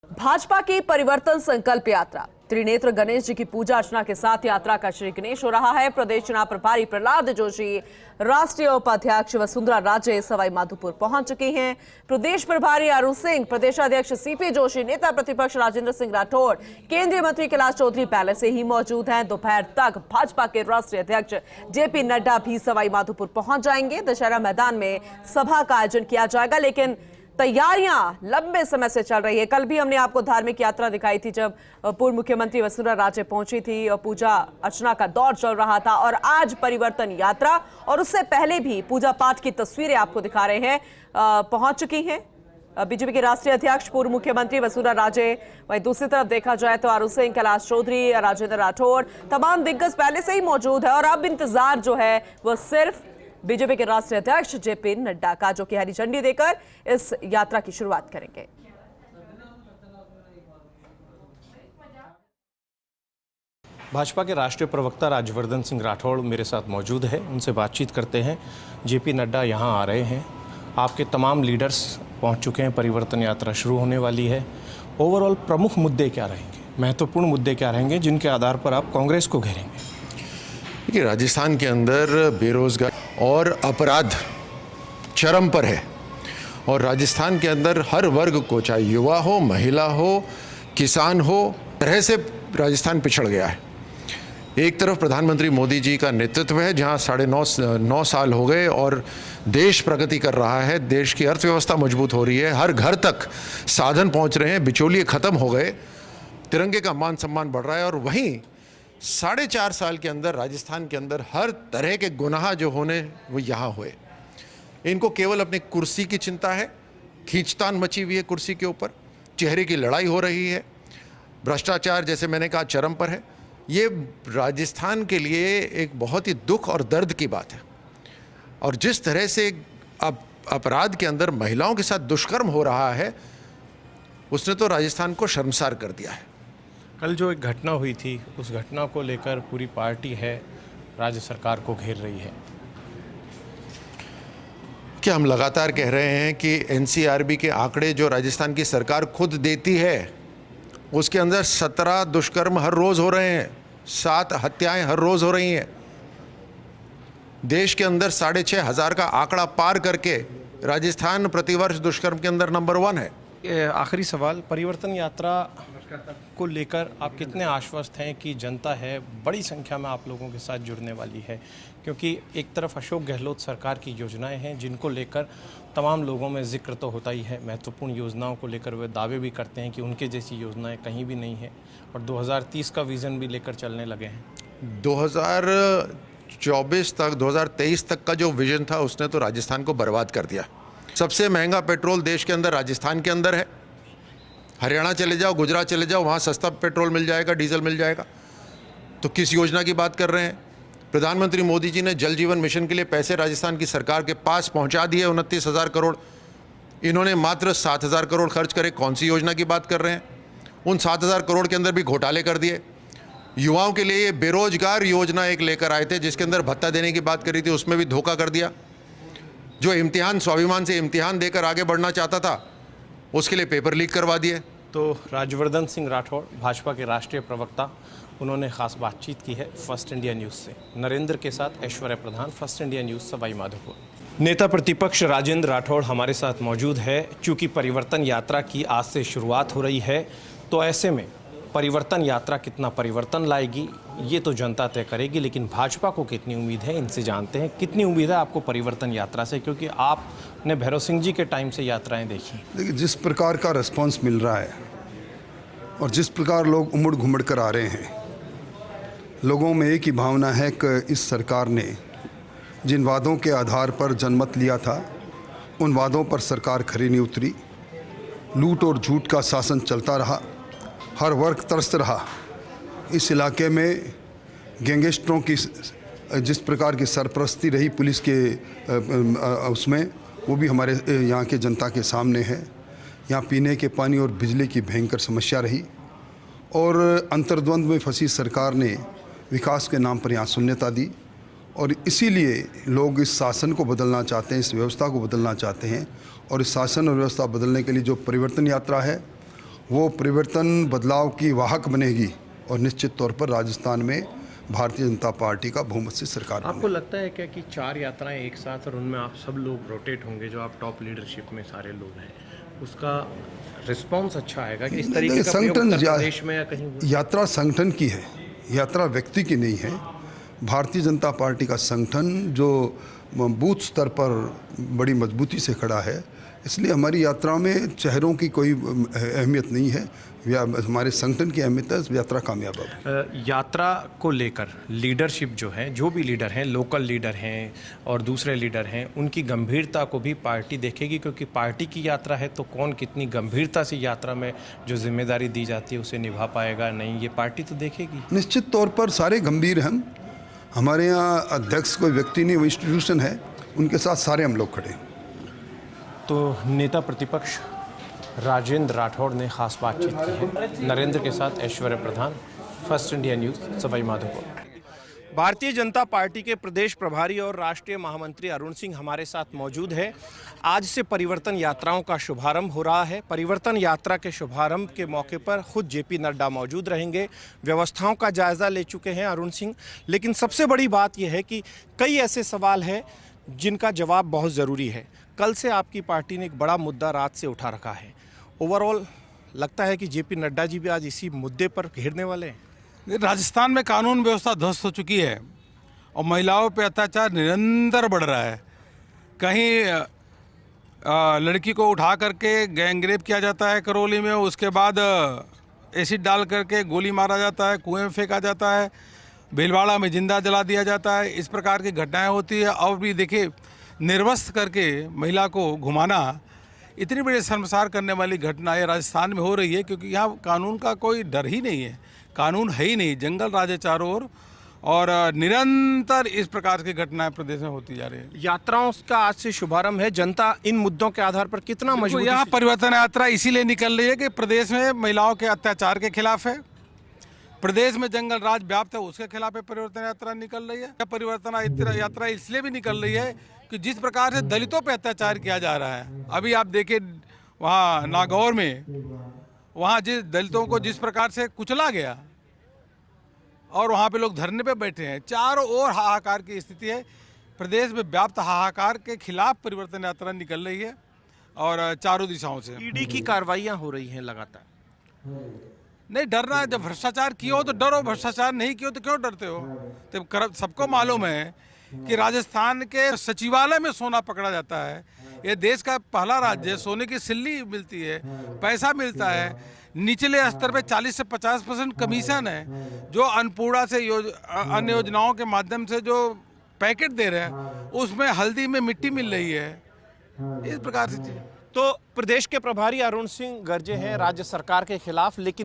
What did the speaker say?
भाजपा की परिवर्तन संकल्प यात्रा त्रिनेत्र गणेश जी की पूजा अर्चना के साथ यात्रा का श्री गणेश हो रहा है। प्रदेश चुनाव प्रभारी प्रहलाद जोशी, राष्ट्रीय उपाध्यक्ष वसुंधरा राजे सवाई माधोपुर पहुंच चुकी हैं। प्रदेश प्रभारी अरुण सिंह, प्रदेशाध्यक्ष सीपी जोशी, नेता प्रतिपक्ष राजेंद्र सिंह राठौड़, केंद्रीय मंत्री कैलाश चौधरी पहले से ही मौजूद हैं। दोपहर तक भाजपा के राष्ट्रीय अध्यक्ष जेपी नड्डा भी सवाई माधोपुर पहुंच जाएंगे। दशहरा मैदान में सभा का आयोजन किया जाएगा, लेकिन तैयारियां लंबे समय से चल रही है। कल भी हमने आपको धार्मिक यात्रा दिखाई थी जब पूर्व मुख्यमंत्री वसुंधरा राजे पहुंची थी और पूजा अर्चना का दौर चल रहा था, और आज परिवर्तन यात्रा और उससे पहले भी पूजा पाठ की तस्वीरें आपको दिखा रहे हैं। पहुंच चुकी हैं बीजेपी के राष्ट्रीय अध्यक्ष पूर्व मुख्यमंत्री वसुंधरा राजे। वहीं दूसरी तरफ देखा जाए तो अरुण सिंह, कैलाश चौधरी, राजेंद्र राठौड़, तमाम दिग्गज पहले से ही मौजूद है और अब इंतजार जो है वह सिर्फ बीजेपी के राष्ट्रीय अध्यक्ष जेपी नड्डा का, जो कि हरी झंडी देकर इस यात्रा की शुरुआत करेंगे। भाजपा के राष्ट्रीय प्रवक्ता राज्यवर्धन सिंह राठौड़ मेरे साथ मौजूद है, उनसे बातचीत करते हैं। जेपी नड्डा यहां आ रहे हैं, आपके तमाम लीडर्स पहुंच चुके हैं, परिवर्तन यात्रा शुरू होने वाली है। ओवरऑल प्रमुख मुद्दे क्या रहेंगे, महत्वपूर्ण मुद्दे क्या रहेंगे जिनके आधार पर आप कांग्रेस को घेरेंगे? देखिए, राजस्थान के अंदर बेरोजगार और अपराध चरम पर है और राजस्थान के अंदर हर वर्ग को, चाहे युवा हो, महिला हो, किसान हो, तरह से राजस्थान पिछड़ गया है। एक तरफ प्रधानमंत्री मोदी जी का नेतृत्व है, जहां 9.5 साल हो गए और देश प्रगति कर रहा है, देश की अर्थव्यवस्था मजबूत हो रही है, हर घर तक साधन पहुंच रहे हैं, बिचौलिए खत्म हो गए, तिरंगे का मान सम्मान बढ़ रहा है। और वहीं 4.5 साल के अंदर राजस्थान के अंदर हर तरह के गुनाह जो होने वो यहाँ हुए। इनको केवल अपनी कुर्सी की चिंता है, खींचतान मची हुई है कुर्सी के ऊपर, चेहरे की लड़ाई हो रही है, भ्रष्टाचार जैसे मैंने कहा चरम पर है। ये राजस्थान के लिए एक बहुत ही दुख और दर्द की बात है। और जिस तरह से अब अपराध के अंदर महिलाओं के साथ दुष्कर्म हो रहा है, उसने तो राजस्थान को शर्मसार कर दिया है। कल जो एक घटना हुई थी, उस घटना को लेकर पूरी पार्टी है राज्य सरकार को घेर रही है। क्या हम लगातार कह रहे हैं कि एनसीआरबी के आंकड़े जो राजस्थान की सरकार खुद देती है, उसके अंदर 17 दुष्कर्म हर रोज हो रहे हैं, 7 हत्याएं हर रोज हो रही हैं। देश के अंदर 6,500 का आंकड़ा पार करके राजस्थान प्रतिवर्ष दुष्कर्म के अंदर नंबर 1 है। आखिरी सवाल, परिवर्तन यात्रा को लेकर आप कितने आश्वस्त हैं कि जनता है बड़ी संख्या में आप लोगों के साथ जुड़ने वाली है? क्योंकि एक तरफ अशोक गहलोत सरकार की योजनाएं हैं जिनको लेकर तमाम लोगों में जिक्र तो होता ही है, महत्वपूर्ण योजनाओं को लेकर वे दावे भी करते हैं कि उनके जैसी योजनाएं कहीं भी नहीं है, और 2030 का विज़न भी लेकर चलने लगे हैं। 2024 तक, 2023 तक का जो विजन था उसने तो राजस्थान को बर्बाद कर दिया। सबसे महंगा पेट्रोल देश के अंदर राजस्थान के अंदर है। हरियाणा चले जाओ, गुजरात चले जाओ, वहाँ सस्ता पेट्रोल मिल जाएगा, डीजल मिल जाएगा। तो किस योजना की बात कर रहे हैं? प्रधानमंत्री मोदी जी ने जल जीवन मिशन के लिए पैसे राजस्थान की सरकार के पास पहुंचा दिए, 29,000 करोड़। इन्होंने मात्र 7,000 करोड़ खर्च करे। कौन सी योजना की बात कर रहे हैं? उन 7,000 करोड़ के अंदर भी घोटाले कर दिए। युवाओं के लिए बेरोजगार योजना एक लेकर आए थे जिसके अंदर भत्ता देने की बात करी थी, उसमें भी धोखा कर दिया। जो इम्तिहान, स्वाभिमान से इम्तिहान देकर आगे बढ़ना चाहता था, उसके लिए पेपर लीक करवा दिए। तो राज्यवर्धन सिंह राठौड़, भाजपा के राष्ट्रीय प्रवक्ता, उन्होंने खास बातचीत की है फर्स्ट इंडिया न्यूज़ से। नरेंद्र के साथ Aishwarya Pradhan, first India news, Sawai Madhopur. नेता प्रतिपक्ष राजेंद्र राठौड़ हमारे साथ मौजूद है। चूँकि परिवर्तन यात्रा की आज से शुरुआत हो रही है, तो ऐसे में परिवर्तन यात्रा कितना परिवर्तन लाएगी ये तो जनता तय करेगी, लेकिन भाजपा को कितनी उम्मीद है इनसे जानते हैं। कितनी उम्मीद है आपको परिवर्तन यात्रा से, क्योंकि आपने भैरव सिंह जी के टाइम से यात्राएं देखी? देखिए, जिस प्रकार का रिस्पांस मिल रहा है और जिस प्रकार लोग उमड़ घुमड़ कर आ रहे हैं, लोगों में एक ही भावना है कि इस सरकार ने जिन वादों के आधार पर जनमत लिया था, उन वादों पर सरकार खरी नहीं उतरी। लूट और झूठ का शासन चलता रहा, हर वर्ग तरस रहा। इस इलाके में गैंगस्टरों की जिस प्रकार की सरपरस्ती रही पुलिस के उसमें, वो भी हमारे यहाँ के जनता के सामने है। यहाँ पीने के पानी और बिजली की भयंकर समस्या रही और अंतर्द्वंद में फंसी सरकार ने विकास के नाम पर यहाँ शून्यता दी। और इसीलिए लोग इस शासन को बदलना चाहते हैं, इस व्यवस्था को बदलना चाहते हैं। और इस शासन और व्यवस्था बदलने के लिए जो परिवर्तन यात्रा है, वो परिवर्तन बदलाव की वाहक बनेगी और निश्चित तौर पर राजस्थान में भारतीय जनता पार्टी का बहुमत से सरकार बनेगी। आपको लगता है क्या कि 4 यात्राएं एक साथ और उनमें आप सब लोग रोटेट होंगे, जो आप टॉप लीडरशिप में सारे लोग हैं, उसका रिस्पांस अच्छा आएगा कि इस तरीके का प्रयोग उत्तर प्रदेश में या कहीं हो? यात्रा संगठन की है, यात्रा व्यक्ति की नहीं है। भारतीय जनता पार्टी का संगठन जो बूथ स्तर पर बड़ी मजबूती से खड़ा है, इसलिए हमारी यात्रा में चेहरों की कोई अहमियत नहीं है, हमारे संगठन की अहमियत है। यात्रा कामयाब है। यात्रा को लेकर लीडरशिप जो है, जो भी लीडर हैं, लोकल लीडर हैं और दूसरे लीडर हैं, उनकी गंभीरता को भी पार्टी देखेगी, क्योंकि पार्टी की यात्रा है तो कौन कितनी गंभीरता से यात्रा में जो जिम्मेदारी दी जाती है उसे निभा पाएगा, नहीं, ये पार्टी तो देखेगी। निश्चित तौर पर सारे गंभीर हैं। हमारे यहाँ अध्यक्ष कोई व्यक्ति नहीं, वो इंस्टीट्यूशन है, उनके साथ सारे हम लोग खड़े हैं। तो नेता प्रतिपक्ष राजेंद्र राठौड़ ने खास बातचीत की है नरेंद्र के साथ। Aishwarya Pradhan, first India news, Sawai Madhopur. Bharatiya Janata party के प्रदेश प्रभारी और राष्ट्रीय महामंत्री अरुण सिंह हमारे साथ मौजूद है। आज से परिवर्तन यात्राओं का शुभारंभ हो रहा है। परिवर्तन यात्रा के शुभारंभ के मौके पर खुद जेपी नड्डा मौजूद रहेंगे। व्यवस्थाओं का जायजा ले चुके हैं अरुण सिंह, लेकिन सबसे बड़ी बात यह है कि कई ऐसे सवाल हैं जिनका जवाब बहुत ज़रूरी है। कल से आपकी पार्टी ने एक बड़ा मुद्दा रात से उठा रखा है। ओवरऑल लगता है कि जेपी नड्डा जी भी आज इसी मुद्दे पर घेरने वाले हैं। राजस्थान में कानून व्यवस्था ध्वस्त हो चुकी है और महिलाओं पे अत्याचार निरंतर बढ़ रहा है। कहीं लड़की को उठा करके गैंगरेप किया जाता है करौली में, उसके बाद एसिड डाल करके गोली मारा जाता है, कुएं में फेंका जाता है, भीलवाड़ा में जिंदा जला दिया जाता है। इस प्रकार की घटनाएं होती है। और भी देखिए, निर्वस्त्र करके महिला को घुमाना, इतनी बड़ी शर्मसार करने वाली घटना ये राजस्थान में हो रही है, क्योंकि यहाँ कानून का कोई डर ही नहीं है, कानून है ही नहीं, जंगल राज है चारों ओर, और निरंतर इस प्रकार की घटनाएं प्रदेश में होती जा रही है। यात्राओं का आज से शुभारंभ है। जनता इन मुद्दों के आधार पर कितना मजबूत यहाँ परिवर्तन यात्रा इसीलिए निकल रही है कि प्रदेश में महिलाओं के अत्याचार के खिलाफ है, प्रदेश में जंगल राज व्याप्त है, उसके खिलाफ परिवर्तन यात्रा निकल रही है। परिवर्तन यात्रा इसलिए भी निकल रही है कि जिस प्रकार से दलितों पे अत्याचार किया जा रहा है, अभी आप देखिए वहाँ नागौर में, वहाँ जिस दलितों को जिस प्रकार से कुचला गया और वहाँ पे लोग धरने पे बैठे हैं, चारों ओर हाहाकार की स्थिति है। प्रदेश में व्याप्त हाहाकार के खिलाफ परिवर्तन यात्रा निकल रही है और चारों दिशाओं से। ईडी की कार्रवाइयाँ हो रही हैं लगातार। नहीं डरना, जब भ्रष्टाचार किया हो तो डरो, भ्रष्टाचार नहीं किया हो तो क्यों डरते हो? तो सबको मालूम है कि राजस्थान के सचिवालय में सोना पकड़ा जाता है। ये देश का पहला राज्य है, सोने की सिल्ली मिलती है, पैसा मिलता है। निचले स्तर पे 40 से 50% कमीशन है। जो अन्नपूर्णा से अन्य योजनाओं के माध्यम से जो पैकेट दे रहे हैं, उसमें हल्दी में मिट्टी मिल रही है। इस प्रकार से तो प्रदेश के प्रभारी अरुण सिंह गरजे हैं राज्य सरकार के खिलाफ, लेकिन